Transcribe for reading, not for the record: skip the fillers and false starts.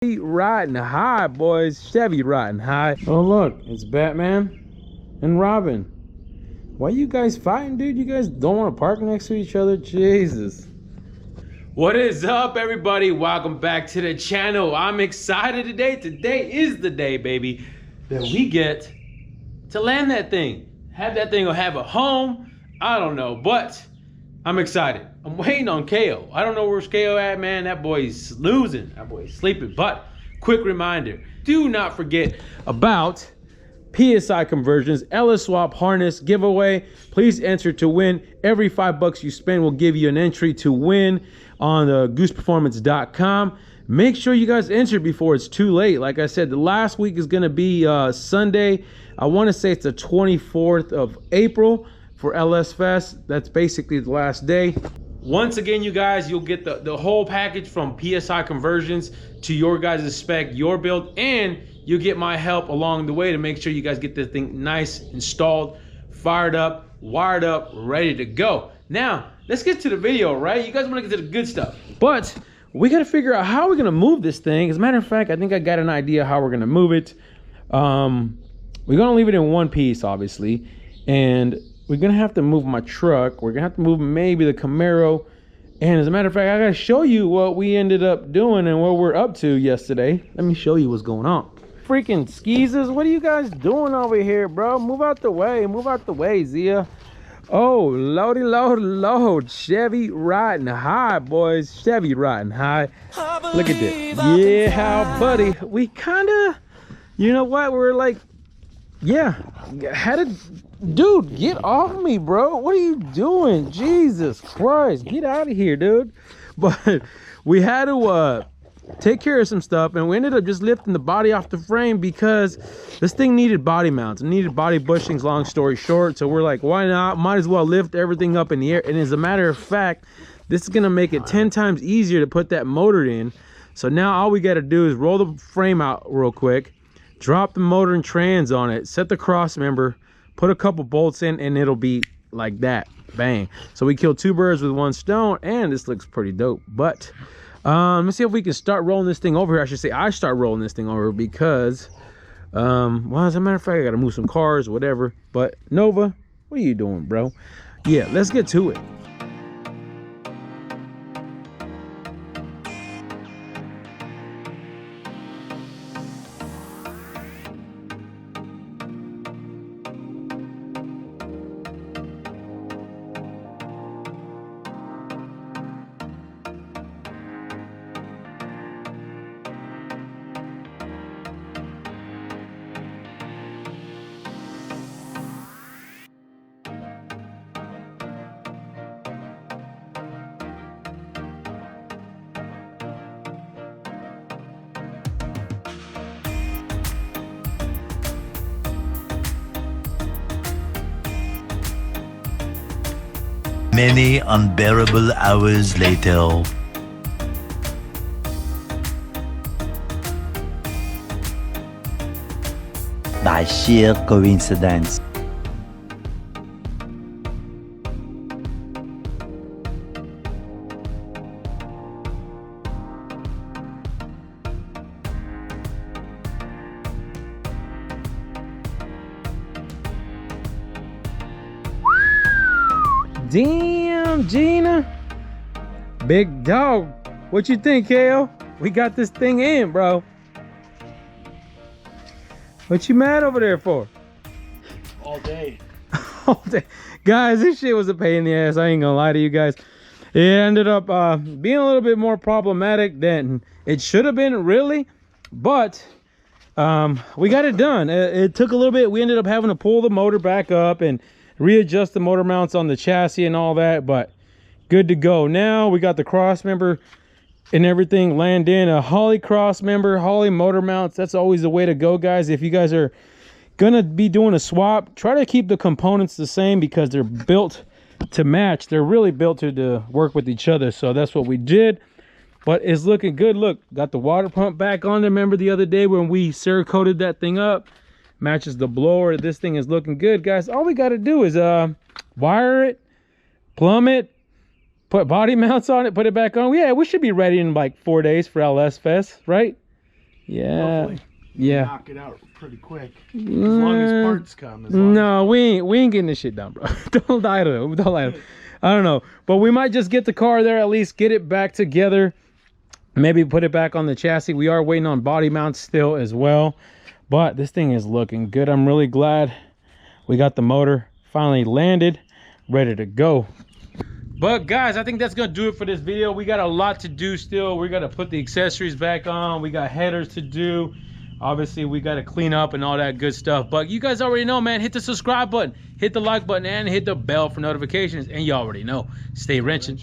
Riding high, boys. Chevy riding high. Oh look, it's Batman and Robin. Why you guys fighting, dude? You guys don't want to park next to each other? Jesus. What is up, everybody? Welcome back to the channel. I'm excited today. Today is the day, baby, that we get to land that thing. Have that thing or have a home. I don't know, but I'm excited. I'm waiting on KO. I don't know where's KO at, man. That boy's losing. That boy's sleeping. But quick reminder, do not forget about PSI conversions, LS swap harness giveaway. Please enter to win. Every $5 you spend will give you an entry to win on the gooseperformance.com. Make sure you guys enter before it's too late. Like I said, the last week is going to be Sunday. I want to say it's the 24th of April for LS Fest. That's basically the last day. Once again, you guys, you'll get the whole package from PSI conversions to your guys' spec, your build, and you get my help along the way to make sure you guys get this thing nice, installed, fired up, wired up, ready to go. Now, let's get to the video, right? You guys want to get to the good stuff. But we got to figure out how we're going to move this thing. As a matter of fact, I think I got an idea how we're going to move it. We're going to leave it in one piece, obviously. And we're going to have to move my truck. We're going to have to move maybe the Camaro. And as a matter of fact, I got to show you what we ended up doing and what we're up to yesterday. Let me show you what's going on. Freaking skeezers, what are you guys doing over here, bro? Move out the way. Move out the way, Zia. Oh, lordy, lord. Chevy riding high, boys. Chevy riding high. Look at this. Yeah, how, buddy. We kind of, you know what? We're like, yeah, had a dude, get off me, bro. What are you doing? Jesus Christ, get out of here, dude. But we had to take care of some stuff, and we ended up just lifting the body off the frame because this thing needed body mounts. It needed body bushings, long story short. So we're like, why not? Might as well lift everything up in the air. And as a matter of fact, this is gonna make it 10 times easier to put that motor in. So now all we gotta do is roll the frame out real quick, drop the motor and trans on it, set the cross member, put a couple bolts in, and it'll be like that. Bang. So we killed two birds with one stone, and this looks pretty dope. But let's see if we can start rolling this thing over here. I should say I start rolling this thing over because well, as a matter of fact, I gotta move some cars, whatever. But Nova, what are you doing, bro? Yeah, let's get to it. Many unbearable hours later. By sheer coincidence. Damn, Gina. Big dog. What you think, KO? We got this thing in, bro. What you mad over there for? All day. All day. Guys, this shit was a pain in the ass. I ain't gonna lie to you guys. It ended up being a little bit more problematic than it should have been, really. But we got it done. It took a little bit. We ended up having to pull the motor back up and readjust the motor mounts on the chassis and all that, but good to go. Now we got the cross member and everything land in. A Holley cross member, Holley motor mounts. That's always the way to go, guys. If you guys are gonna be doing a swap, try to keep the components the same because they're built to match. They're really built to work with each other. So that's what we did. But it's looking good. Look, got the water pump back on there. Remember the other day when we Cerakoted that thing up? Matches the blower. This thing is looking good, guys. All we got to do is wire it, plumb it, put body mounts on it, put it back on. Yeah, we should be ready in like 4 days for LS Fest, right? Yeah. Hopefully Yeah. knock it out pretty quick. As long as parts come. No, we ain't getting this shit done, bro. Don't lie to him. Don't lie to him. I don't know, but we might just get the car there, at least get it back together. Maybe put it back on the chassis. We are waiting on body mounts still as well, but this thing is looking good. I'm really glad we got the motor finally landed, ready to go. But guys, I think that's gonna do it for this video. We got a lot to do still. We gotta put the accessories back on. We got headers to do. Obviously, we gotta clean up and all that good stuff. But you guys already know, man. Hit the subscribe button, hit the like button, and hit the bell for notifications. And you already know, stay wrenching.